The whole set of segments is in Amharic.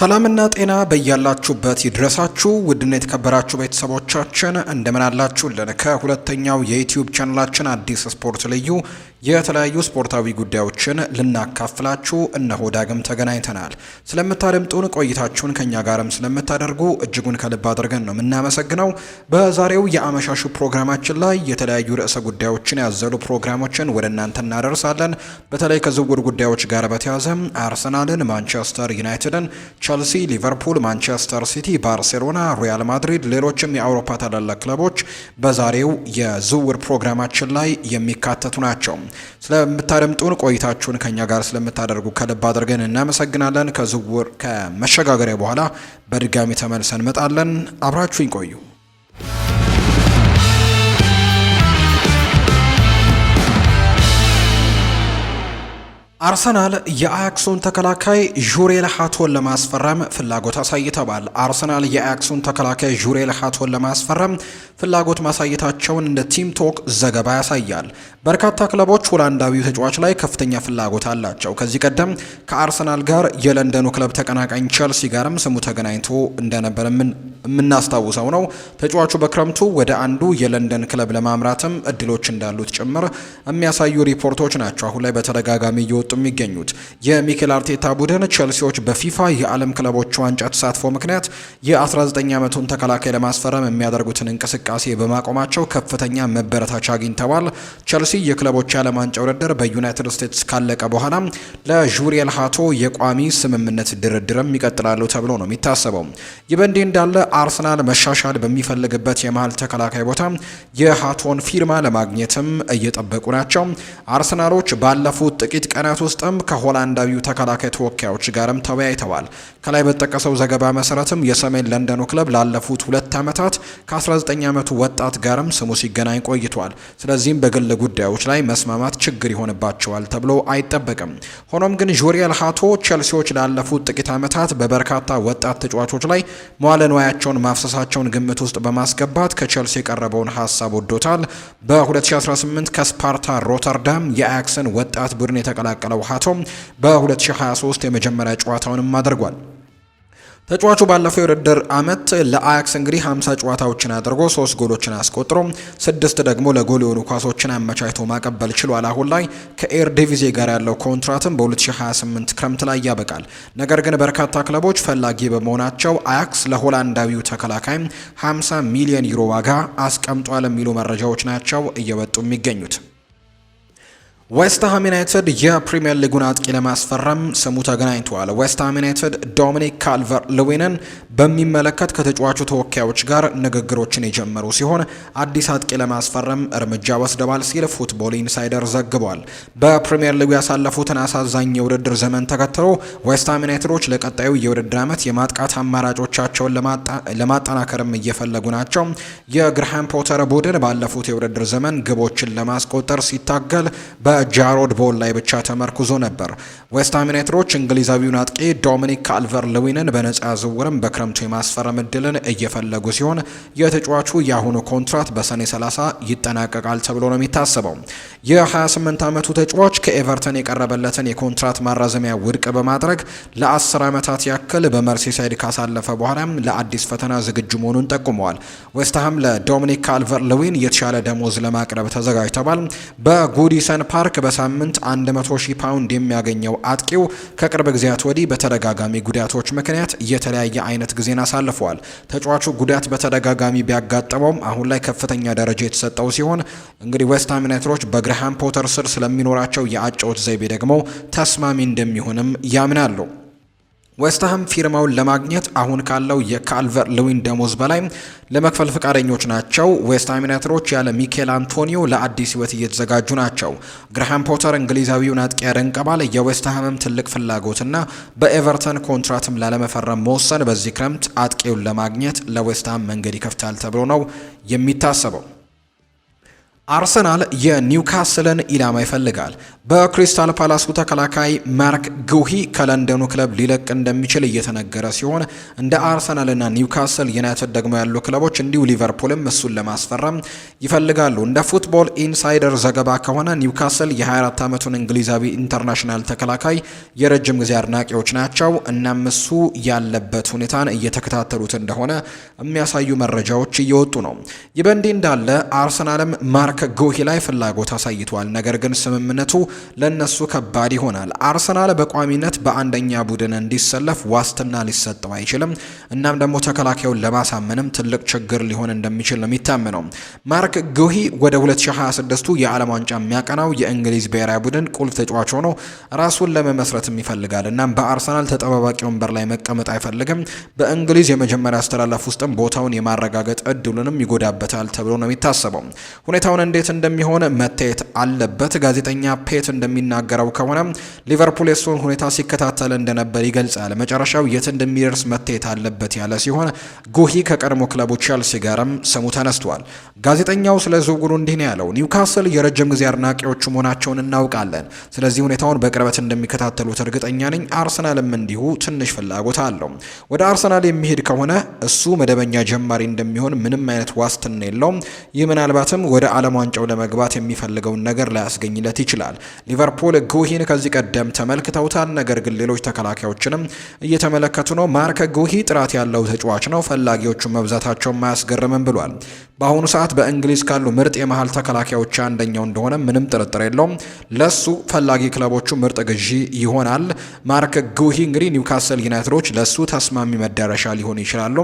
ሰላምና ጤና በያላችሁበት ይድረሳችሁ ውድና የተከበራችሁ ቤተሰቦቻችን እንደምን አላችሁልን? ከሁለተኛው የዩቲዩብ ቻናላችን አዲስ ስፖርት ልዩ የተለያዩ ስፖርታዊ ጉዳዮችን ልናካፍላችሁ እነሆ ዳግም ተገናኝተናል። ስለምታደምጡን ቆይታችሁን ከኛ ጋርም ስለምታደርጉ እጅጉን ከልብ አድርገን ነው የምናመሰግነው። በዛሬው የአመሻሹ ፕሮግራማችን ላይ የተለያዩ ርዕሰ ጉዳዮችን ያዘሉ ፕሮግራሞችን ወደ እናንተ እናደርሳለን። በተለይ ከዝውውር ጉዳዮች ጋር በተያያዘ አርሰናልን፣ ማንቸስተር ዩናይትድን፣ ቸልሲ፣ ሊቨርፑል፣ ማንቸስተር ሲቲ፣ ባርሴሎና፣ ሪያል ማድሪድ፣ ሌሎችም የአውሮፓ ታላላቅ ክለቦች በዛሬው የዝውውር ፕሮግራማችን ላይ የሚካተቱ ናቸው። ስለምታደምጡን ቆይታችሁን ከኛ ጋር ስለምታደርጉ ከልብ አድርገን እናመሰግናለን። ከዝውውር ከመሸጋገሪያ በኋላ በድጋሚ ተመልሰን እንመጣለን። አብራችሁኝ ቆዩ። አርሰናል የአያክሱን ተከላካይ ዡሬል ሃቶን ለማስፈረም ፍላጎት አሳይተዋል። አርሰናል የአያክሱን ተከላካይ ዡሬል ሃቶን ለማስፈረም ፍላጎት ማሳየታቸውን እንደ ቲም ቶክ ዘገባ ያሳያል። በርካታ ክለቦች ሆላንዳዊው ተጫዋች ላይ ከፍተኛ ፍላጎት አላቸው። ከዚህ ቀደም ከአርሰናል ጋር የለንደኑ ክለብ ተቀናቃኝ ቸልሲ ጋርም ስሙ ተገናኝቶ እንደነበር የምናስታውሰው ነው። ተጫዋቹ በክረምቱ ወደ አንዱ የለንደን ክለብ ለማምራትም እድሎች እንዳሉት ጭምር የሚያሳዩ ሪፖርቶች ናቸው አሁን ላይ በተደጋጋሚ እየወጡ የሚገኙት። የሚኬል አርቴታ ቡድን ቸልሲዎች በፊፋ የዓለም ክለቦች ዋንጫ ተሳትፎ ምክንያት የ19 ዓመቱን ተከላካይ ለማስፈረም የሚያደርጉትን እንቅስቃሴ በማቆማቸው ከፍተኛ መበረታቻ አግኝተዋል። ቸልሲ የክለቦች የዓለም ዋንጫ ውድድር በዩናይትድ ስቴትስ ካለቀ በኋላ ለዡሪየል ሃቶ የቋሚ ስምምነት ድርድርም ይቀጥላሉ ተብሎ ነው የሚታሰበው። ይህ በእንዲህ እንዳለ አርሰናል መሻሻል በሚፈልግበት የመሃል ተከላካይ ቦታ የሃቶን ፊርማ ለማግኘትም እየጠበቁ ናቸው። አርሰናሎች ባለፉት ጥቂት ቀናት ውስጥም ከሆላንዳዊው ተከላካይ ተወካዮች ጋርም ተወያይተዋል። ከላይ በተጠቀሰው ዘገባ መሰረትም የሰሜን ለንደኑ ክለብ ላለፉት 2 ዓመታት ከ19 ዓመቱ ወጣት ጋርም ስሙ ሲገናኝ ቆይቷል። ስለዚህም በግል ጉዳዮች ላይ መስማማት ችግር ይሆንባቸዋል ተብሎ አይጠበቅም። ሆኖም ግን ዡሪየል ሃቶ ቸልሲዎች ላለፉት ጥቂት ዓመታት በበርካታ ወጣት ተጫዋቾች ላይ መዋለ ንዋያቸውን ማፍሰሳቸውን ግምት ውስጥ በማስገባት ከቸልሲ የቀረበውን ሀሳብ ወዶታል። በ2018 ከስፓርታ ሮተርዳም የአያክስን ወጣት ቡድን የተቀላቀለው ሃቶ በ2023 የመጀመሪያ ጨዋታውንም አድርጓል። ተጫዋቹ ባለፈው የውድድር ዓመት ለአያክስ እንግዲህ 50 ጨዋታዎችን አድርጎ 3 ጎሎችን አስቆጥሮ 6 ደግሞ ለጎል የሆኑ ኳሶችን አመቻችቶ ማቀበል ችሏል። አሁን ላይ ከኤር ዲቪዜ ጋር ያለው ኮንትራትም በ2028 ክረምት ላይ ያበቃል። ነገር ግን በርካታ ክለቦች ፈላጊ በመሆናቸው አያክስ ለሆላንዳዊው ተከላካይ 50 ሚሊዮን ዩሮ ዋጋ አስቀምጧል የሚሉ መረጃዎች ናቸው እየወጡ የሚገኙት። ዌስትሃም ዩናይትድ የፕሪሚየር ሊጉን አጥቂ ለማስፈረም ስሙ ተገናኝቷል። ዌስትሃም ዩናይትድ ዶሚኒክ ካልቨርት-ልዊንን በሚመለከት ከተጫዋቹ ተወካዮች ጋር ንግግሮችን የጀመሩ ሲሆን አዲስ አጥቂ ለማስፈረም እርምጃ ወስደዋል ሲል ፉትቦል ኢንሳይደር ዘግቧል። በፕሪሚየር ሊጉ ያሳለፉትን አሳዛኝ የውድድር ዘመን ተከትሎ ዌስትሃም ዩናይትዶች ለቀጣዩ የውድድር ዓመት የማጥቃት አማራጮቻቸውን ለማጠናከርም እየፈለጉ ናቸው። የግርሃም ፖተር ቡድን ባለፉት የውድድር ዘመን ግቦችን ለማስቆጠር ሲታገል በጃሮድ ቦል ላይ ብቻ ተመርኩዞ ነበር። ዌስትሃም ዩናይትዶች እንግሊዛዊውን አጥቂ ዶሚኒክ ካልቨርት-ልዊንን በነጻ ዝውውርም በክረምቱ የማስፈረም እድልን እየፈለጉ ሲሆን የተጫዋቹ የአሁኑ ኮንትራት በሰኔ 30 ይጠናቀቃል ተብሎ ነው የሚታሰበው። የ28 ዓመቱ ተጫዋች ከኤቨርተን የቀረበለትን የኮንትራት ማራዘሚያ ውድቅ በማድረግ ለ10 ዓመታት ያክል በመርሲሳይድ ካሳለፈ በኋላ ለአዲስ ፈተና ዝግጁ መሆኑን ጠቁመዋል። ዌስትሃም ለዶሚኒክ ካልቨርት-ልዊን የተሻለ ደሞዝ ለማቅረብ ተዘጋጅተዋል። በጉዲሰን ፓርክ በሳምንት 100,000 ፓውንድ የሚያገኘው አጥቂው ከቅርብ ጊዜያት ወዲህ በተደጋጋሚ ጉዳቶች ምክንያት የተለያየ አይነት ጊዜን አሳልፈዋል። ተጫዋቹ ጉዳት በተደጋጋሚ ቢያጋጥመውም አሁን ላይ ከፍተኛ ደረጃ የተሰጠው ሲሆን እንግዲህ ዌስትሃም ዩናይትዶች በግርሃም ፖተር ስር ስለሚኖራቸው የአጨዋወት ዘይቤ ደግሞ ተስማሚ እንደሚሆንም ያምናሉ። ዌስትሃም ፊርማውን ለማግኘት አሁን ካለው የካልቨርት-ልዊን ደሞዝ በላይ ለመክፈል ፈቃደኞች ናቸው። ዌስትሃም ዩናይትዶች ያለ ሚኬል አንቶኒዮ ለአዲስ ሕይወት እየተዘጋጁ ናቸው። ግርሃም ፖተር እንግሊዛዊውን አጥቂ ያደንቀባል። የዌስትሃምም ትልቅ ፍላጎትና በኤቨርተን ኮንትራትም ላለመፈረም መወሰን በዚህ ክረምት አጥቂውን ለማግኘት ለዌስትሃም መንገድ ይከፍታል ተብሎ ነው የሚታሰበው። አርሰናል የኒውካስልን ኢላማ ይፈልጋል። በክሪስታል ፓላሱ ተከላካይ ማርክ ጉሂ ከለንደኑ ክለብ ሊለቅ እንደሚችል እየተነገረ ሲሆን እንደ አርሰናልና ኒውካስል ዩናይትድ ደግሞ ያሉ ክለቦች እንዲሁ ሊቨርፑልም እሱን ለማስፈረም ይፈልጋሉ። እንደ ፉትቦል ኢንሳይደር ዘገባ ከሆነ ኒውካስል የ24 ዓመቱን እንግሊዛዊ ኢንተርናሽናል ተከላካይ የረጅም ጊዜ አድናቂዎች ናቸው። እናም እሱ ያለበት ሁኔታን እየተከታተሉት እንደሆነ የሚያሳዩ መረጃዎች እየወጡ ነው። ይህ በእንዲህ እንዳለ አርሰናልም ማርክ ጉሂ ላይ ፍላጎት አሳይቷል። ነገር ግን ስምምነቱ ለነሱ ከባድ ይሆናል። አርሰናል በቋሚነት በአንደኛ ቡድን እንዲሰለፍ ዋስትና ሊሰጠው አይችልም። እናም ደግሞ ተከላካዩን ለማሳመንም ትልቅ ችግር ሊሆን እንደሚችል ነው የሚታመነው። ማርክ ጉሂ ወደ 2026ቱ የዓለም ዋንጫ የሚያቀናው የእንግሊዝ ብሔራዊ ቡድን ቁልፍ ተጫዋች ሆኖ ራሱን ለመመስረትም ይፈልጋል። እናም በአርሰናል ተጠባባቂ ወንበር ላይ መቀመጥ አይፈልግም። በእንግሊዝ የመጀመሪያ አስተላለፍ ውስጥም ቦታውን የማረጋገጥ እድሉንም ይጎዳበታል ተብሎ ነው የሚታሰበው። ሁኔታውን እንዴት እንደሚሆን መታየት አለበት። ጋዜጠኛ ፔት እንደሚናገረው ከሆነ ሊቨርፑል የሱን ሁኔታ ሲከታተል እንደነበር ይገልጻል። መጨረሻው የት እንደሚደርስ መታየት አለበት ያለ ሲሆን ጉሂ ከቀድሞ ክለቡ ቼልሲ ጋርም ስሙ ተነስቷል። ጋዜጠኛው ስለ ዝውውሩ እንዲህ ነው ያለው። ኒውካስል የረጅም ጊዜ አድናቂዎቹ መሆናቸውን እናውቃለን። ስለዚህ ሁኔታውን በቅርበት እንደሚከታተሉት እርግጠኛ ነኝ። አርሰናልም እንዲሁ ትንሽ ፍላጎት አለው። ወደ አርሰናል የሚሄድ ከሆነ እሱ መደበኛ ጀማሪ እንደሚሆን ምንም አይነት ዋስትና የለውም። ይህ ምናልባትም ወደ ዓለም ዋንጫው ለመግባት የሚፈልገውን ነገር ላያስገኝለት ይችላል። ሊቨርፑል ጉሂን ከዚህ ቀደም ተመልክተውታል። ነገር ግን ሌሎች ተከላካዮችንም እየተመለከቱ ነው። ማርክ ጉሂ ጥራት ያለው ተጫዋች ነው። ፈላጊዎቹ መብዛታቸውን አያስገርምም ብሏል። በአሁኑ ሰዓት በእንግሊዝ ካሉ ምርጥ የመሃል ተከላካዮች አንደኛው እንደሆነ ምንም ጥርጥር የለውም። ለሱ ፈላጊ ክለቦቹ ምርጥ ግዢ ይሆናል። ማርክ ጉሂ እንግዲህ ኒውካስል ዩናይትዶች ለሱ ተስማሚ መዳረሻ ሊሆኑ ይችላሉ።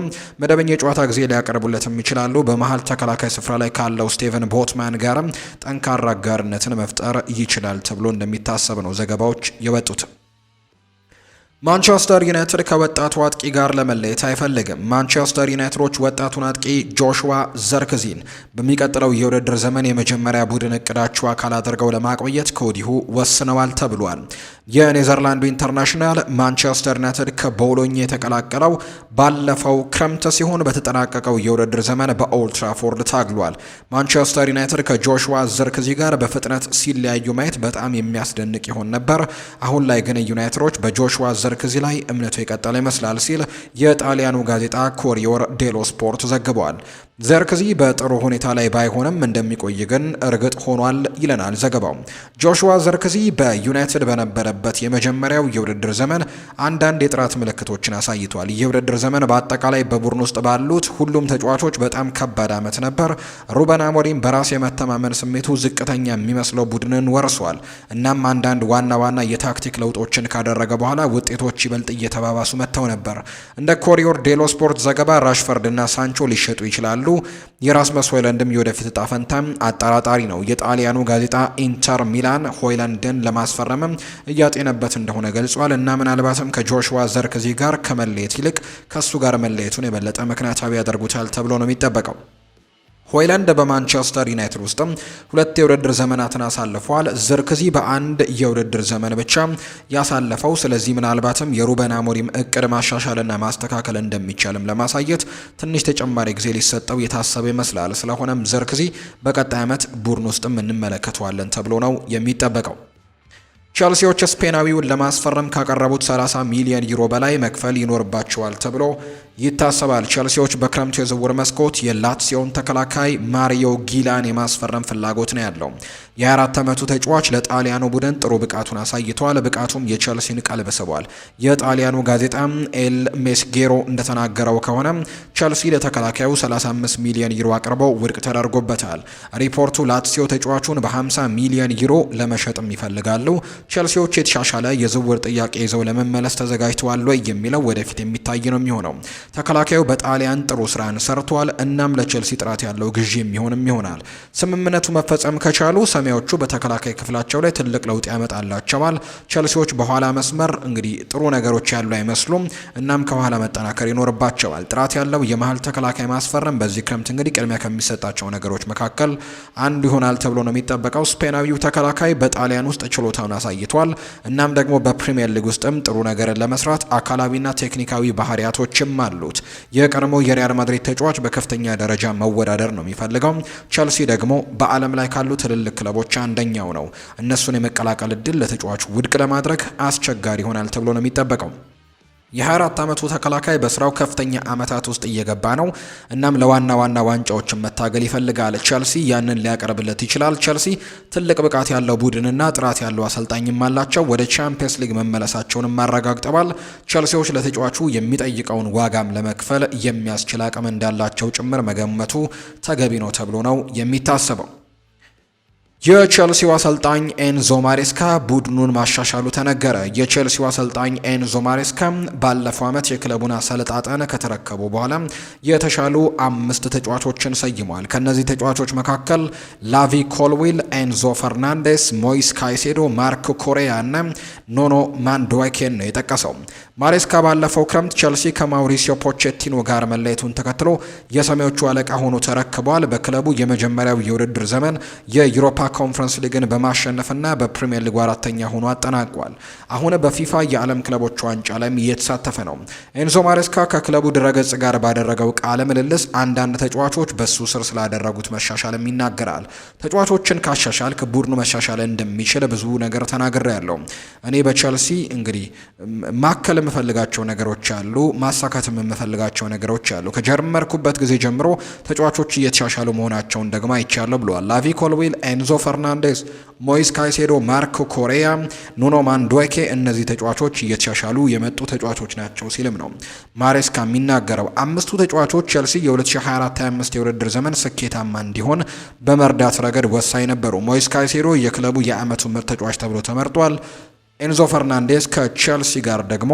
መደበኛ የጨዋታ ጊዜ ሊያቀርቡለትም ይችላሉ። በመሃል ተከላካይ ስፍራ ላይ ካለው ስቴቨን ቦትማን ጋርም ጠንካራ አጋርነትን መፍጠር ይችላል ተብሎ እንደሚታሰብ ነው ዘገባዎች የወጡት። ማንቸስተር ዩናይትድ ከወጣቱ አጥቂ ጋር ለመለየት አይፈልግም። ማንቸስተር ዩናይትዶች ወጣቱን አጥቂ ጆሹዋ ዘርክዚን በሚቀጥለው የውድድር ዘመን የመጀመሪያ ቡድን እቅዳቸው አካል አድርገው ለማቆየት ከወዲሁ ወስነዋል ተብሏል። የኔዘርላንዱ ኢንተርናሽናል ማንቸስተር ዩናይትድ ከቦሎኛ የተቀላቀለው ባለፈው ክረምት ሲሆን በተጠናቀቀው የውድድር ዘመን በኦልድ ትራፎርድ ታግሏል። ማንቸስተር ዩናይትድ ከጆሹዋ ዘርክዚ ጋር በፍጥነት ሲለያዩ ማየት በጣም የሚያስደንቅ ይሆን ነበር። አሁን ላይ ግን ዩናይትዶች በጆሹዋ ዘርክዚ ላይ እምነቱ የቀጠለ ይመስላል ሲል የጣሊያኑ ጋዜጣ ኮሪዮር ዴሎ ስፖርት ዘግቧል። ዘርክዚ በጥሩ ሁኔታ ላይ ባይሆንም እንደሚቆይ ግን እርግጥ ሆኗል ይለናል ዘገባው። ጆሹዋ ዘርክዚ በዩናይትድ በነበረበት የመጀመሪያው የውድድር ዘመን አንዳንድ የጥራት ምልክቶችን አሳይቷል። የውድድር ዘመን በአጠቃላይ በቡድን ውስጥ ባሉት ሁሉም ተጫዋቾች በጣም ከባድ ዓመት ነበር። ሩበን አሞሪም በራስ የመተማመን ስሜቱ ዝቅተኛ የሚመስለው ቡድንን ወርሷል። እናም አንዳንድ ዋና ዋና የታክቲክ ለውጦችን ካደረገ በኋላ ውጤቶች ይበልጥ እየተባባሱ መጥተው ነበር። እንደ ኮሪዮር ዴሎ ስፖርት ዘገባ ራሽፈርድ እና ሳንቾ ሊሸጡ ይችላሉ። የራስመስ ሆይለንድም የወደፊት እጣ ፈንታም አጠራጣሪ ነው። የጣሊያኑ ጋዜጣ ኢንተር ሚላን ሆይለንድን ለማስፈረምም እያጤነበት እንደሆነ ገልጿል እና ምናልባትም ከጆሹዋ ዘርክዚ ጋር ከመለየት ይልቅ ከሱ ጋር መለየቱን የበለጠ ምክንያታዊ ያደርጉታል ተብሎ ነው የሚጠበቀው። ሆይላንድ በማንቸስተር ዩናይትድ ውስጥም 2 የውድድር ዘመናትን አሳልፏል። ዘርክዚ በአንድ የውድድር ዘመን ብቻ ያሳለፈው። ስለዚህ ምናልባትም የሩበን አሞሪም እቅድ ማሻሻልና ማስተካከል እንደሚቻልም ለማሳየት ትንሽ ተጨማሪ ጊዜ ሊሰጠው የታሰበ ይመስላል። ስለሆነም ዘርክዚ በቀጣይ ዓመት ቡድን ውስጥም እንመለከተዋለን ተብሎ ነው የሚጠበቀው። ቸልሲዎች ስፔናዊውን ለማስፈረም ካቀረቡት 30 ሚሊዮን ዩሮ በላይ መክፈል ይኖርባቸዋል ተብሎ ይታሰባል። ቸልሲዎች በክረምቱ የዝውውር መስኮት የላትሲዮን ተከላካይ ማሪዮ ጊላን የማስፈረም ፍላጎት ነው ያለው። የ24 ዓመቱ ተጫዋች ለጣሊያኑ ቡድን ጥሩ ብቃቱን አሳይቷል። ብቃቱም የቸልሲን ቀልብ ስቧል። የጣሊያኑ ጋዜጣ ኤል ሜስጌሮ እንደተናገረው ከሆነ ቸልሲ ለተከላካዩ 35 ሚሊዮን ዩሮ አቅርበው ውድቅ ተደርጎበታል። ሪፖርቱ ላትሲዮ ተጫዋቹን በ50 ሚሊዮን ዩሮ ለመሸጥም ይፈልጋሉ። ቸልሲዎች የተሻሻለ የዝውውር ጥያቄ ይዘው ለመመለስ ተዘጋጅተዋል ወይ የሚለው ወደፊት የሚታይ ነው የሚሆነው። ተከላካዩ በጣሊያን ጥሩ ስራን ሰርቷል። እናም ለቸልሲ ጥራት ያለው ግዢ የሚሆንም ይሆናል። ስምምነቱ መፈጸም ከቻሉ ሰማያዎቹ በተከላካይ ክፍላቸው ላይ ትልቅ ለውጥ ያመጣላቸዋል። ቸልሲዎች በኋላ መስመር እንግዲህ ጥሩ ነገሮች ያሉ አይመስሉም። እናም ከኋላ መጠናከር ይኖርባቸዋል። ጥራት ያለው የመሃል ተከላካይ ማስፈረም በዚህ ክረምት እንግዲህ ቅድሚያ ከሚሰጣቸው ነገሮች መካከል አንዱ ይሆናል ተብሎ ነው የሚጠበቀው። ስፔናዊው ተከላካይ በጣሊያን ውስጥ ችሎታውን አሳይቷል። አሳይቷል። እናም ደግሞ በፕሪሚየር ሊግ ውስጥም ጥሩ ነገርን ለመስራት አካላዊና ቴክኒካዊ ባህሪያቶችም አሉት። የቀድሞ የሪያል ማድሪድ ተጫዋች በከፍተኛ ደረጃ መወዳደር ነው የሚፈልገው። ቸልሲ ደግሞ በዓለም ላይ ካሉ ትልልቅ ክለቦች አንደኛው ነው። እነሱን የመቀላቀል እድል ለተጫዋቹ ውድቅ ለማድረግ አስቸጋሪ ይሆናል ተብሎ ነው የሚጠበቀው። የ24 ዓመቱ ተከላካይ በስራው ከፍተኛ ዓመታት ውስጥ እየገባ ነው። እናም ለዋና ዋንጫዎችን መታገል ይፈልጋል። ቸልሲ ያንን ሊያቀርብለት ይችላል። ቸልሲ ትልቅ ብቃት ያለው ቡድንና ጥራት ያለው አሰልጣኝም አላቸው። ወደ ቻምፒየንስ ሊግ መመለሳቸውንም አረጋግጠዋል። ቸልሲዎች ለተጫዋቹ የሚጠይቀውን ዋጋም ለመክፈል የሚያስችል አቅም እንዳላቸው ጭምር መገመቱ ተገቢ ነው ተብሎ ነው የሚታሰበው። የቼልሲው አሰልጣኝ ኤንዞ ማሬስካ ቡድኑን ማሻሻሉ ተነገረ። የቼልሲው አሰልጣኝ ኤንዞ ማሬስካ ባለፈው ዓመት የክለቡን አሰልጣጠን ከተረከቡ በኋላ የተሻሉ 5 ተጫዋቾችን ሰይመዋል። ከነዚህ ተጫዋቾች መካከል ላቪ ኮልዊል፣ ኤንዞ ፈርናንዴስ፣ ሞይስ ካይሴዶ፣ ማርክ ኮሬያ እና ኖኖ ማንድዌኬን ነው የጠቀሰው። ማሬስካ ባለፈው ክረምት ቼልሲ ከማውሪሲዮ ፖቼቲኖ ጋር መለየቱን ተከትሎ የሰሜዎቹ አለቃ ሆኖ ተረክቧል። በክለቡ የመጀመሪያው የውድድር ዘመን የዩሮፓ ኮንፈረንስ ሊግን በማሸነፍና በፕሪሚየር ሊግ 4ኛ ሆኖ አጠናቋል። አሁን በፊፋ የዓለም ክለቦች ዋንጫ ላይም እየተሳተፈ ነው። ኤንዞ ማሬስካ ከክለቡ ድረገጽ ጋር ባደረገው ቃለ ምልልስ አንዳንድ ተጫዋቾች በሱ ስር ስላደረጉት መሻሻልም ይናገራል። ተጫዋቾችን ካሻሻልክ ቡድኑ መሻሻል እንደሚችል ብዙ ነገር ተናግሬያለሁ። እኔ በቼልሲ እንግዲህ ማከል የምፈልጋቸው ነገሮች አሉ፣ ማሳካትም የምፈልጋቸው ነገሮች አሉ። ከጀመርኩበት ጊዜ ጀምሮ ተጫዋቾች እየተሻሻሉ መሆናቸውን ደግሞ አይቻለሁ ብለዋል። ላቪ ኮልዊል፣ ኤንዞ ፈርናንዴስ፣ ሞይስ ካይሴዶ፣ ማርኮ ኮሬያ፣ ኑኖ ማንድዌኬ እነዚህ ተጫዋቾች እየተሻሻሉ የመጡ ተጫዋቾች ናቸው ሲልም ነው ማሬስካ የሚናገረው። 5ቱ ተጫዋቾች ቼልሲ የ2024/25 የውድድር ዘመን ስኬታማ እንዲሆን በመርዳት ረገድ ወሳኝ ነበሩ። ሞይስ ካይሴዶ የክለቡ የዓመቱ ምርጥ ተጫዋች ተብሎ ተመርጧል። ኤንዞ ፈርናንዴስ ከቼልሲ ጋር ደግሞ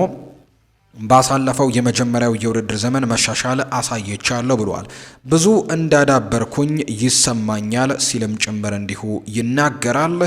ባሳለፈው የመጀመሪያው የውድድር ዘመን መሻሻል አሳይቻለሁ ብሏል። ብዙ እንዳዳበርኩኝ ይሰማኛል ሲልም ጭምር እንዲሁ ይናገራል።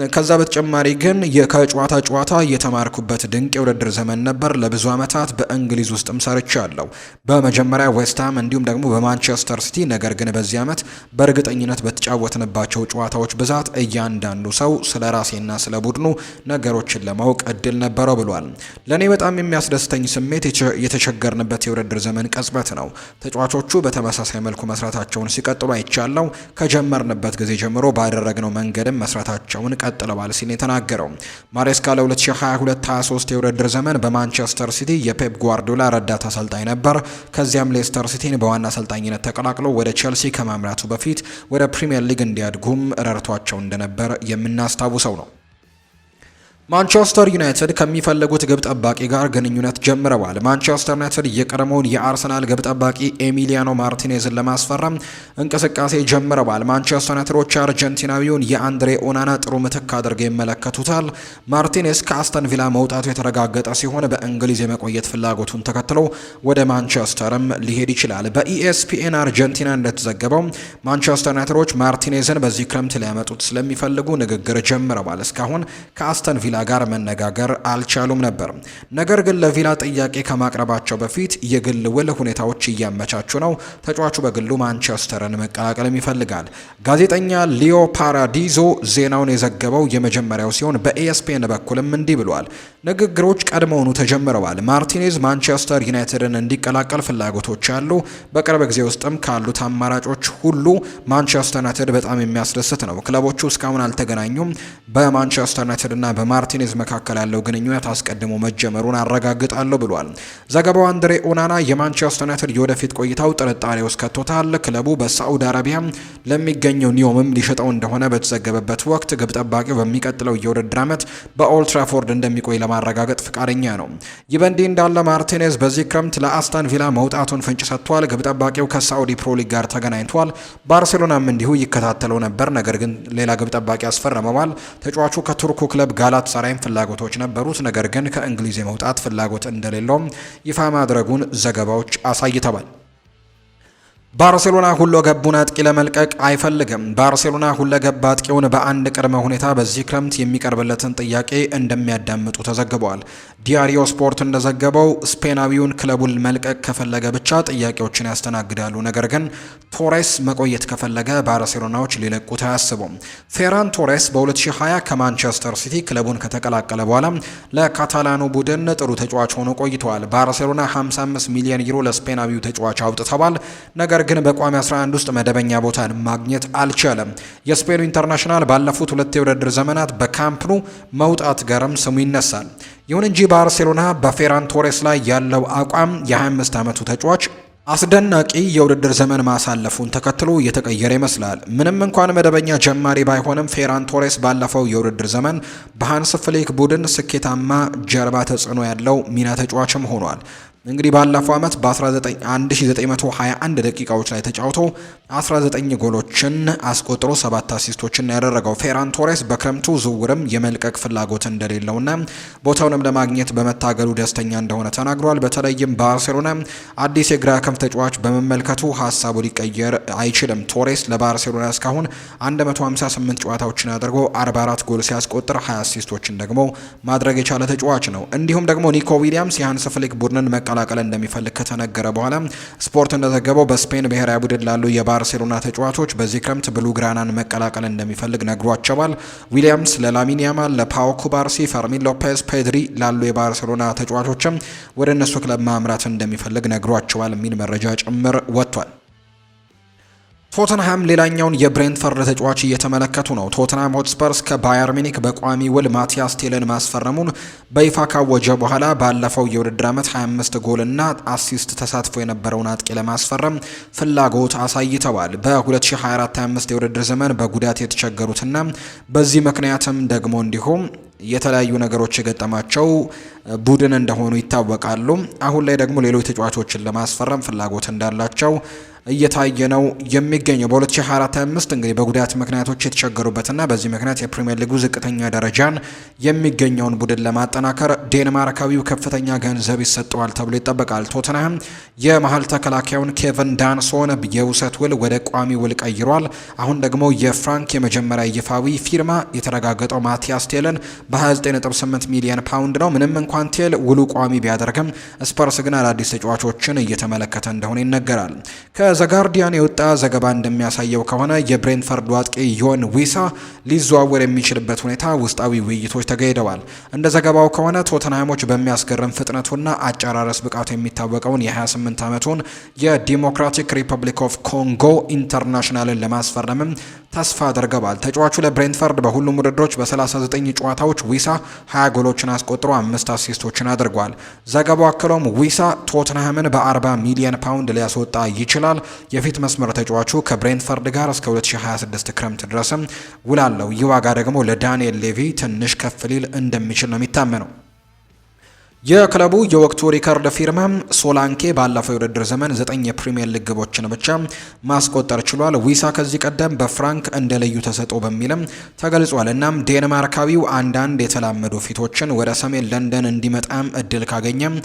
ከዛ በተጨማሪ ግን ከጨዋታ ጨዋታ የተማርኩበት ድንቅ የውድድር ዘመን ነበር። ለብዙ ዓመታት በእንግሊዝ ውስጥም ሰርቻለሁ። በመጀመሪያ ዌስትሃም እንዲሁም ደግሞ በማንቸስተር ሲቲ። ነገር ግን በዚህ ዓመት በእርግጠኝነት በተጫወትንባቸው ጨዋታዎች ብዛት እያንዳንዱ ሰው ስለ ራሴና ስለ ቡድኑ ነገሮችን ለማወቅ እድል ነበረው ብሏል። ለእኔ በጣም የሚያስደስተኝ ስሜት የተቸገርንበት የውድድር ዘመን ቅጽበት ነው። ተጫዋቾቹ በተመሳሳይ መልኩ መስራታቸውን ሲቀጥሉ አይቻለው። ከጀመርንበት ጊዜ ጀምሮ ባደረግነው መንገድም መስራታቸውን ቀጥለዋል ሲል የተናገረው ማሬስካ ለ2022/23 የውድድር ዘመን በማንቸስተር ሲቲ የፔፕ ጓርዲዮላ ረዳት አሰልጣኝ ነበር። ከዚያም ሌስተር ሲቲን በዋና አሰልጣኝነት ተቀላቅሎ ወደ ቼልሲ ከማምራቱ በፊት ወደ ፕሪሚየር ሊግ እንዲያድጉም ረድቷቸው እንደነበር የምናስታውሰው ነው። ማንቸስተር ዩናይትድ ከሚፈልጉት ግብ ጠባቂ ጋር ግንኙነት ጀምረዋል። ማንቸስተር ዩናይትድ የቀድሞውን የአርሰናል ግብ ጠባቂ ኤሚሊያኖ ማርቲኔዝን ለማስፈረም እንቅስቃሴ ጀምረዋል። ማንቸስተር ዩናይትዶች አርጀንቲናዊውን የአንድሬ ኦናና ጥሩ ምትክ አድርገው ይመለከቱታል። ማርቲኔዝ ከአስተን ቪላ መውጣቱ የተረጋገጠ ሲሆን በእንግሊዝ የመቆየት ፍላጎቱን ተከትሎ ወደ ማንቸስተርም ሊሄድ ይችላል። በኢኤስፒኤን አርጀንቲና እንደተዘገበው ማንቸስተር ዩናይትዶች ማርቲኔዝን በዚህ ክረምት ሊያመጡት ስለሚፈልጉ ንግግር ጀምረዋል። እስካሁን ከአስተን ቪላ ጋር መነጋገር አልቻሉም ነበር። ነገር ግን ለቪላ ጥያቄ ከማቅረባቸው በፊት የግል ውል ሁኔታዎች እያመቻቹ ነው። ተጫዋቹ በግሉ ማንቸስተርን መቀላቀልም ይፈልጋል። ጋዜጠኛ ሊዮ ፓራዲዞ ዜናውን የዘገበው የመጀመሪያው ሲሆን በኤስፔን በኩልም እንዲህ ብሏል። ንግግሮች ቀድመውኑ ተጀምረዋል። ማርቲኔዝ ማንቸስተር ዩናይትድን እንዲቀላቀል ፍላጎቶች አሉ። በቅርብ ጊዜ ውስጥም ካሉት አማራጮች ሁሉ ማንቸስተር ዩናይትድ በጣም የሚያስደስት ነው። ክለቦቹ እስካሁን አልተገናኙም። በማንቸስተር ዩናይትድ እና በማርቲኔዝ መካከል ያለው ግንኙነት አስቀድሞ መጀመሩን አረጋግጣለሁ ብሏል። ዘገባው አንድሬ ኦናና የማንቸስተር ዩናይትድ የወደፊት ቆይታው ጥርጣሬ ውስጥ ከቶታል። ክለቡ በሳዑዲ አረቢያ ለሚገኘው ኒዮምም ሊሸጠው እንደሆነ በተዘገበበት ወቅት ግብ ጠባቂው በሚቀጥለው የውድድር ዓመት በኦልድ ትራፎርድ እንደሚቆይ ለማረጋገጥ ፍቃደኛ ነው። ይህ በእንዲህ እንዳለ ማርቲኔዝ በዚህ ክረምት ለአስተን ቪላ መውጣቱን ፍንጭ ሰጥቷል። ግብ ጠባቂው ከሳዑዲ ፕሮ ሊግ ጋር ተገናኝቷል። ባርሴሎናም እንዲሁ ይከታተለው ነበር፣ ነገር ግን ሌላ ግብ ጠባቂ አስፈርመዋል። ተጫዋቹ ከቱርኩ ክለብ ጋላት ሳራይም ፍላጎቶች ነበሩት፣ ነገር ግን ከእንግሊዝ የመውጣት ፍላጎት እንደሌለውም ይፋ ማድረጉን ዘገባዎች አሳይተዋል። ባርሴሎና ሁለገቡን አጥቂ ለመልቀቅ አይፈልግም። ባርሴሎና ሁለገብ አጥቂውን በአንድ ቅድመ ሁኔታ በዚህ ክረምት የሚቀርብለትን ጥያቄ እንደሚያዳምጡ ተዘግቧል። ዲያሪዮ ስፖርት እንደዘገበው ስፔናዊውን ክለቡን መልቀቅ ከፈለገ ብቻ ጥያቄዎችን ያስተናግዳሉ። ነገር ግን ቶሬስ መቆየት ከፈለገ ባርሴሎናዎች ሊለቁት አያስቡም። ፌራን ቶሬስ በ2020 ከማንቸስተር ሲቲ ክለቡን ከተቀላቀለ በኋላ ለካታላኑ ቡድን ጥሩ ተጫዋች ሆኖ ቆይተዋል። ባርሴሎና 55 ሚሊዮን ዩሮ ለስፔናዊው ተጫዋች አውጥተዋል። ነገር ግን በቋሚ 11 ውስጥ መደበኛ ቦታን ማግኘት አልቻለም። የስፔኑ ኢንተርናሽናል ባለፉት 2 የውድድር ዘመናት በካምፕኑ መውጣት ጋርም ስሙ ይነሳል። ይሁን እንጂ ባርሴሎና በፌራን ቶሬስ ላይ ያለው አቋም የ25 ዓመቱ ተጫዋች አስደናቂ የውድድር ዘመን ማሳለፉን ተከትሎ እየተቀየረ ይመስላል። ምንም እንኳን መደበኛ ጀማሪ ባይሆንም ፌራን ቶሬስ ባለፈው የውድድር ዘመን በሃንስ ፍሊክ ቡድን ስኬታማ ጀርባ ተጽዕኖ ያለው ሚና ተጫዋችም ሆኗል። እንግዲህ ባለፈው ዓመት በ1921 ደቂቃዎች ላይ ተጫውቶ 19 ጎሎችን አስቆጥሮ 7 አሲስቶችን ያደረገው ፌራን ቶሬስ በክረምቱ ዝውውርም የመልቀቅ ፍላጎት እንደሌለውና ቦታውንም ለማግኘት በመታገሉ ደስተኛ እንደሆነ ተናግሯል። በተለይም ባርሴሎና አዲስ የግራ ክንፍ ተጫዋች በመመልከቱ ሀሳቡ ሊቀየር አይችልም። ቶሬስ ለባርሴሎና እስካሁን 158 ጨዋታዎችን አድርጎ 44 ጎል ሲያስቆጥር 20 አሲስቶችን ደግሞ ማድረግ የቻለ ተጫዋች ነው። እንዲሁም ደግሞ ኒኮ ዊሊያምስ የሃንስ ፍሊክ ቡድንን መቀላቀል እንደሚፈልግ ከተነገረ በኋላ ስፖርት እንደዘገበው በስፔን ብሔራዊ ቡድን ላሉ የባርሴሎና ተጫዋቾች በዚህ ክረምት ብሉግራናን መቀላቀል እንደሚፈልግ ነግሯቸዋል። ዊሊያምስ ለላሚን ያማል፣ ለፓው ኩባርሲ፣ ፈርሚን ሎፔዝ፣ ፔድሪ ላሉ የባርሴሎና ተጫዋቾችም ወደ እነሱ ክለብ ማምራት እንደሚፈልግ ነግሯቸዋል የሚል መረጃ ጭምር ወጥቷል። ቶተንሃም ሌላኛውን የብሬንትፈርድ ተጫዋች እየተመለከቱ ነው። ቶተንሃም ሆትስፐርስ ከባየር ሚኒክ በቋሚ ውል ማቲያስ ቴልን ማስፈረሙን በይፋ ካወጀ በኋላ ባለፈው የውድድር ዓመት 25 ጎልና አሲስት ተሳትፎ የነበረውን አጥቂ ለማስፈረም ፍላጎት አሳይተዋል። በ2024/25 የውድድር ዘመን በጉዳት የተቸገሩትና በዚህ ምክንያትም ደግሞ እንዲሁም የተለያዩ ነገሮች የገጠማቸው ቡድን እንደሆኑ ይታወቃሉ። አሁን ላይ ደግሞ ሌሎች ተጫዋቾችን ለማስፈረም ፍላጎት እንዳላቸው እየታየ ነው የሚገኘው። በ2024/25 እንግዲህ በጉዳት ምክንያቶች የተቸገሩበትና በዚህ ምክንያት የፕሪሚየር ሊጉ ዝቅተኛ ደረጃን የሚገኘውን ቡድን ለማጠናከር ዴንማርካዊው ከፍተኛ ገንዘብ ይሰጠዋል ተብሎ ይጠበቃል። ቶተንሃም የመሀል ተከላካዩን ኬቨን ዳንሶን የውሰት ውል ወደ ቋሚ ውል ቀይሯል። አሁን ደግሞ የፍራንክ የመጀመሪያ ይፋዊ ፊርማ የተረጋገጠው ማቲያስ ቴልን በ29.8 ሚሊዮን ፓውንድ ነው። ምንም እንኳን ቴል ውሉ ቋሚ ቢያደርግም ስፐርስ ግን አዳዲስ ተጫዋቾችን እየተመለከተ እንደሆነ ይነገራል። ከዘጋርዲያን የወጣ ዘገባ እንደሚያሳየው ከሆነ የብሬንትፈርድ አጥቂ ዮን ዊሳ ሊዘዋወር የሚችልበት ሁኔታ ውስጣዊ ውይይቶች ተካሂደዋል። እንደ ዘገባው ከሆነ ቶተንሃሞች በሚያስገርም ፍጥነቱና አጨራረስ ብቃቱ የሚታወቀውን የ28 ዓመቱን የዲሞክራቲክ ሪፐብሊክ ኦፍ ኮንጎ ኢንተርናሽናልን ለማስፈረምም ተስፋ አድርገዋል። ተጫዋቹ ለብሬንትፈርድ በሁሉም ውድድሮች በ39 ጨዋታዎች ዊሳ 20 ጎሎችን አስቆጥሮ 5 አሲስቶችን አድርጓል። ዘገባው አክሎም ዊሳ ቶተንሃምን በ40 ሚሊዮን ፓውንድ ሊያስወጣ ይችላል። የፊት መስመር ተጫዋቹ ከብሬንትፈርድ ጋር እስከ 2026 ክረምት ድረስም ውል አለው። ይህ ዋጋ ደግሞ ለዳንኤል ሌቪ ትንሽ ከፍ ሊል እንደሚችል ነው የሚታመነው። የክለቡ የወቅቱ ሪከርድ ፊርማ ሶላንኬ ባለፈው የውድድር ዘመን 9 የፕሪሚየር ሊግ ግቦችን ብቻ ማስቆጠር ችሏል። ዊሳ ከዚህ ቀደም በፍራንክ እንደ ልዩ ተሰጥኦ በሚልም ተገልጿል። እናም ዴንማርካዊው አንዳንድ የተላመዱ ፊቶችን ወደ ሰሜን ለንደን እንዲመጣም እድል ካገኘም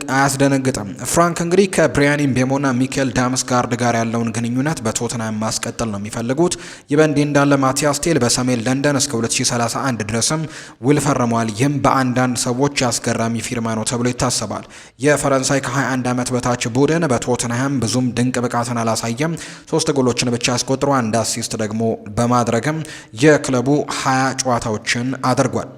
አያስደነግጥም። ፍራንክ እንግዲህ ከብሪያን ምቤሞና ሚኬል ዳምስጋርድ ጋር ያለውን ግንኙነት በቶተንሃም ማስቀጠል ነው የሚፈልጉት። ይህ በእንዲህ እንዳለ ማቲያስ ቴል በሰሜን ለንደን እስከ 2031 ድረስም ውል ፈርሟል። ይህም በአንዳንድ ሰዎች አስገራሚ ፊርማ ነው ተብሎ ይታሰባል። የፈረንሳይ ከ21 ዓመት በታች ቡድን በቶተንሃም ብዙም ድንቅ ብቃትን አላሳየም። 3 ጎሎችን ብቻ አስቆጥሮ 1 አሲስት ደግሞ በማድረግም የክለቡ 20 ጨዋታዎችን አድርጓል።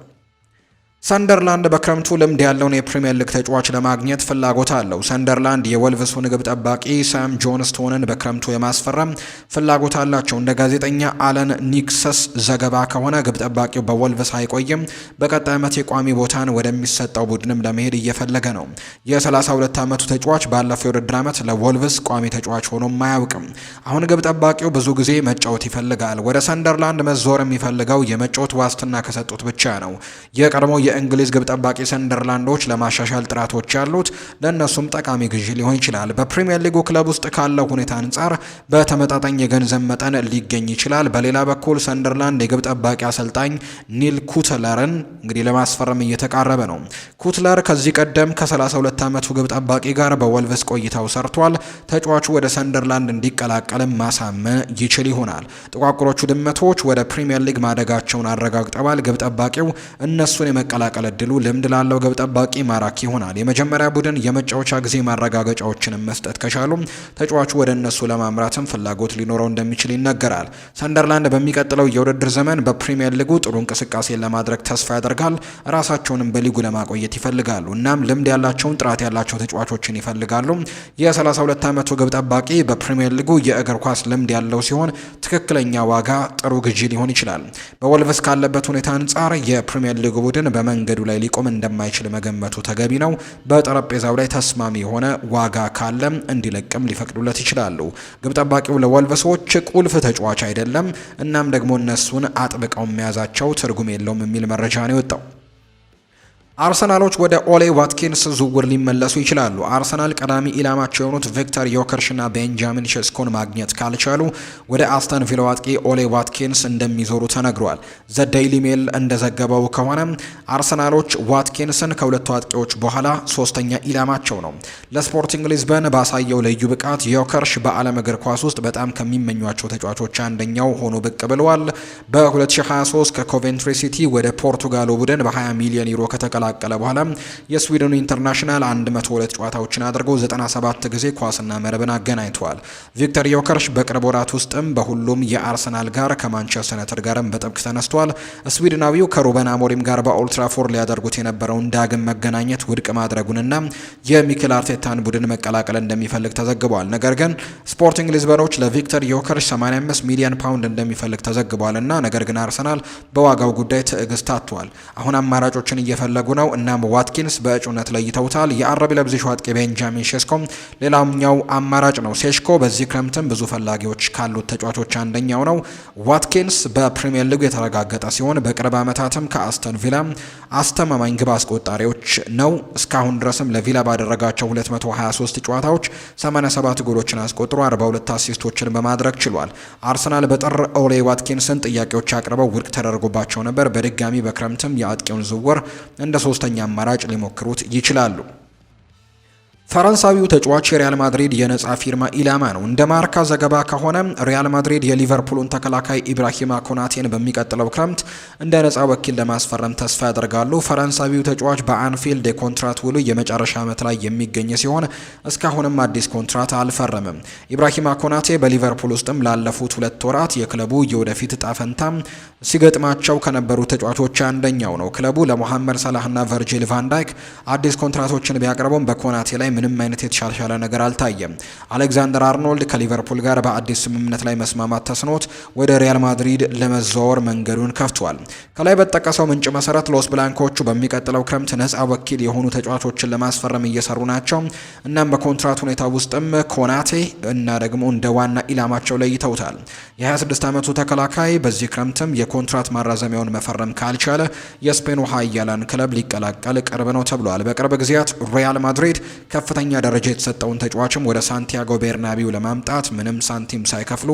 ሰንደርላንድ በክረምቱ ልምድ ያለውን የፕሪሚየር ሊግ ተጫዋች ለማግኘት ፍላጎት አለው። ሰንደርላንድ የወልቭሱን ግብ ጠባቂ ሳም ጆንስቶንን በክረምቱ የማስፈረም ፍላጎት አላቸው። እንደ ጋዜጠኛ አለን ኒክሰስ ዘገባ ከሆነ ግብ ጠባቂው በወልቭስ አይቆይም። በቀጣይ ዓመት የቋሚ ቦታን ወደሚሰጠው ቡድንም ለመሄድ እየፈለገ ነው። የ32 ዓመቱ ተጫዋች ባለፈው የውድድር ዓመት ለወልቭስ ቋሚ ተጫዋች ሆኖም አያውቅም። አሁን ግብ ጠባቂው ብዙ ጊዜ መጫወት ይፈልጋል። ወደ ሰንደርላንድ መዞር የሚፈልገው የመጫወት ዋስትና ከሰጡት ብቻ ነው። የቀድሞ የእንግሊዝ ግብ ጠባቂ ሰንደርላንዶች ለማሻሻል ጥራቶች ያሉት ለእነሱም ጠቃሚ ግዢ ሊሆን ይችላል። በፕሪሚየር ሊጉ ክለብ ውስጥ ካለው ሁኔታ አንጻር በተመጣጣኝ የገንዘብ መጠን ሊገኝ ይችላል። በሌላ በኩል ሰንደርላንድ የግብ ጠባቂ አሰልጣኝ ኒል ኩትለርን እንግዲህ ለማስፈረም እየተቃረበ ነው። ኩትለር ከዚህ ቀደም ከ32 ዓመቱ ግብ ጠባቂ ጋር በወልቭስ ቆይታው ሰርቷል። ተጫዋቹ ወደ ሰንደርላንድ እንዲቀላቀልም ማሳመን ይችል ይሆናል። ጥቋቁሮቹ ድመቶች ወደ ፕሪሚየር ሊግ ማደጋቸውን አረጋግጠዋል። ግብ ጠባቂው እነሱን የመቀላቀል እድሉ ልምድ ላለው ግብ ጠባቂ ማራኪ ይሆናል። የመጀመሪያ ቡድን የመጫወቻ ጊዜ ማረጋገጫዎችንም መስጠት ከቻሉ ተጫዋቹ ወደ እነሱ ለማምራትም ፍላጎት ሊኖረው እንደሚችል ይነገራል። ሰንደርላንድ በሚቀጥለው የውድድር ዘመን በፕሪሚየር ሊጉ ጥሩ እንቅስቃሴን ለማድረግ ተስፋ ያደርጋል። ራሳቸውንም በሊጉ ለማቆየት ይፈልጋሉ። እናም ልምድ ያላቸውን ጥራት ያላቸው ተጫዋቾችን ይፈልጋሉ። የ32 ዓመቱ ግብ ጠባቂ በፕሪሚየር ሊጉ የእግር ኳስ ልምድ ያለው ሲሆን ትክክለኛ ዋጋ ጥሩ ግዢ ሊሆን ይችላል። በወልቭስ ካለበት ሁኔታ አንጻር የፕሪሚየር ሊጉ ቡድን በመንገዱ ላይ ሊቆም እንደማይችል መገመቱ ተገቢ ነው። በጠረጴዛው ላይ ተስማሚ የሆነ ዋጋ ካለም እንዲለቅም ሊፈቅዱለት ይችላሉ። ግብ ጠባቂው ለወልቭሶች ቁልፍ ተጫዋች አይደለም። እናም ደግሞ እነሱን አጥብቀው መያዛቸው ትርጉም የለውም የሚል መረጃ ነው የወጣው። አርሰናሎች ወደ ኦሌ ዋትኪንስ ዝውውር ሊመለሱ ይችላሉ። አርሰናል ቀዳሚ ኢላማቸው የሆኑት ቪክተር ዮከርሽና ቤንጃሚን ሼስኮን ማግኘት ካልቻሉ ወደ አስተን ቪላ አጥቂ ኦሌ ዋትኪንስ እንደሚዞሩ ተነግሯል። ዘ ዴይሊ ሜል እንደዘገበው ከሆነ አርሰናሎች ዋትኪንስን ከሁለቱ አጥቂዎች በኋላ ሶስተኛ ኢላማቸው ነው። ለስፖርቲንግ ሊዝበን ባሳየው ልዩ ብቃት ዮከርሽ በዓለም እግር ኳስ ውስጥ በጣም ከሚመኟቸው ተጫዋቾች አንደኛው ሆኖ ብቅ ብለዋል። በ2023 ከኮቬንትሪ ሲቲ ወደ ፖርቱጋሉ ቡድን በ20 ሚሊዮን ዩሮ ከተቀላቀለ በኋላ የስዊድኑ ኢንተርናሽናል 102 ጨዋታዎችን አድርጎ 97 ጊዜ ኳስና መረብን አገናኝተዋል። ቪክተር ዮከርሽ በቅርብ ወራት ውስጥም በሁሉም የአርሰናል ጋር ከማንቸስተር ዩናይትድ ጋርም በጥብቅ ተነስቷል። ስዊድናዊው ከሩበን አሞሪም ጋር በኦልትራፎርድ ሊያደርጉት የነበረውን ዳግም መገናኘት ውድቅ ማድረጉንና የሚኬል አርቴታን ቡድን መቀላቀል እንደሚፈልግ ተዘግቧል። ነገር ግን ስፖርቲንግ ሊዝበኖች ለቪክተር ዮከርሽ 85 ሚሊዮን ፓውንድ እንደሚፈልግ ተዘግቧልና ነገር ግን አርሰናል በዋጋው ጉዳይ ትዕግስት አጥቷል። አሁን አማራጮችን እየፈለጉ ነው። እናም ዋትኪንስ በእጩነት ለይተውታል። የአረብ ለብዚሹ አጥቂ ቤንጃሚን ሼስኮ ሌላኛው አማራጭ ነው። ሼስኮ በዚህ ክረምትም ብዙ ፈላጊዎች ካሉት ተጫዋቾች አንደኛው ነው። ዋትኪንስ በፕሪሚየር ሊግ የተረጋገጠ ሲሆን በቅርብ ዓመታትም ከአስተን ቪላ አስተማማኝ ግብ አስቆጣሪዎች ነው። እስካሁን ድረስም ለቪላ ባደረጋቸው 223 ጨዋታዎች 87 ጎሎችን አስቆጥሮ 42 አሲስቶችን በማድረግ ችሏል። አርሰናል በጥር ኦሌ ዋትኪንስን ጥያቄዎች አቅርበው ውድቅ ተደርጎባቸው ነበር። በድጋሚ በክረምትም የአጥቂውን ዝውውር እንደ ሶስተኛ አማራጭ ሊሞክሩት ይችላሉ። ፈረንሳዊው ተጫዋች የሪያል ማድሪድ የነጻ ፊርማ ኢላማ ነው። እንደ ማርካ ዘገባ ከሆነ ሪያል ማድሪድ የሊቨርፑልን ተከላካይ ኢብራሂማ ኮናቴን በሚቀጥለው ክረምት እንደ ነጻ ወኪል ለማስፈረም ተስፋ ያደርጋሉ። ፈረንሳዊው ተጫዋች በአንፊልድ የኮንትራት ውሉ የመጨረሻ ዓመት ላይ የሚገኝ ሲሆን እስካሁንም አዲስ ኮንትራት አልፈረምም። ኢብራሂማ ኮናቴ በሊቨርፑል ውስጥም ላለፉት 2 ወራት የክለቡ የወደፊት እጣ ፈንታ ሲገጥማቸው ከነበሩ ተጫዋቾች አንደኛው ነው። ክለቡ ለሞሐመድ ሰላህና ቨርጂል ቫን ዳይክ አዲስ ኮንትራቶችን ቢያቀርቡም በኮናቴ ላይ ምንም አይነት የተሻሻለ ነገር አልታየም። አሌክዛንደር አርኖልድ ከሊቨርፑል ጋር በአዲስ ስምምነት ላይ መስማማት ተስኖት ወደ ሪያል ማድሪድ ለመዘዋወር መንገዱን ከፍቷል። ከላይ በተጠቀሰው ምንጭ መሰረት ሎስ ብላንኮቹ በሚቀጥለው ክረምት ነጻ ወኪል የሆኑ ተጫዋቾችን ለማስፈረም እየሰሩ ናቸው። እናም በኮንትራት ሁኔታ ውስጥም ኮናቴ እና ደግሞ እንደ ዋና ኢላማቸው ለይተውታል። የ26 ዓመቱ ተከላካይ በዚህ ክረምትም የኮንትራት ማራዘሚያውን መፈረም ካልቻለ የስፔኑ ኃያላን ክለብ ሊቀላቀል ቅርብ ነው ተብሏል። በቅርብ ጊዜያት ሪያል ማድሪድ ከፍተኛ ደረጃ የተሰጠውን ተጫዋችም ወደ ሳንቲያጎ ቤርናቢው ለማምጣት ምንም ሳንቲም ሳይከፍሉ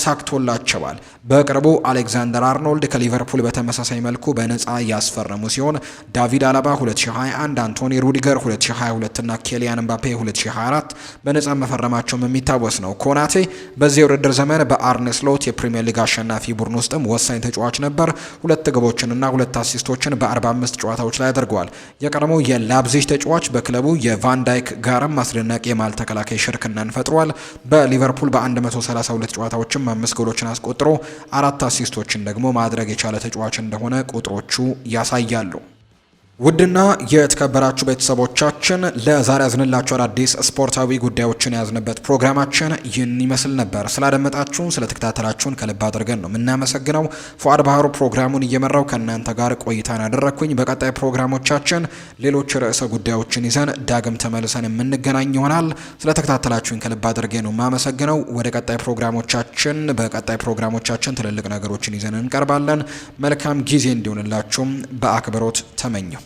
ተሳክቶላቸዋል። በቅርቡ አሌክዛንደር አርኖልድ ከሊቨርፑል በተመሳሳይ መልኩ በነፃ ያስፈረሙ ሲሆን ዳቪድ አላባ 2021፣ አንቶኒ ሩዲገር 2022 እና ኬሊያን ምባፔ 2024 በነፃ መፈረማቸውም የሚታወስ ነው። ኮናቴ በዚህ የውድድር ዘመን በአርነ ስሎት የፕሪሚየር ሊግ አሸናፊ ቡድን ውስጥም ወሳኝ ተጫዋች ነበር። 2 ግቦችንና 2 አሲስቶችን በ45 ጨዋታዎች ላይ አድርጓል። የቀድሞው የላፕዚግ ተጫዋች በክለቡ የቫን ዳይክ ጋርም አስደናቂ የማል ተከላካይ ሽርክናን ፈጥሯል። በሊቨርፑል በ132 ጨዋታዎችም 5 ጎሎችን አስቆጥሮ 4 አሲስቶችን ደግሞ ማድረግ የቻለ ተጫዋች እንደሆነ ቁጥሮቹ ያሳያሉ። ውድና የተከበራችሁ ቤተሰቦቻችን ለዛሬ ያዝንላችሁ አዳዲስ ስፖርታዊ ጉዳዮችን ያዝንበት ፕሮግራማችን ይህን ይመስል ነበር። ስላደመጣችሁን ስለተከታተላችሁን ከልብ አድርገን ነው የምናመሰግነው። ፉአድ ባህሩ ፕሮግራሙን እየመራው ከእናንተ ጋር ቆይታን አደረግኩኝ። በቀጣይ ፕሮግራሞቻችን ሌሎች ርዕሰ ጉዳዮችን ይዘን ዳግም ተመልሰን የምንገናኝ ይሆናል። ስለተከታተላችሁን ከልብ አድርገን ነው የማመሰግነው። በቀጣይ ፕሮግራሞቻችን ትልልቅ ነገሮችን ይዘን እንቀርባለን። መልካም ጊዜ እንዲሆንላችሁም በአክብሮት ተመኘው።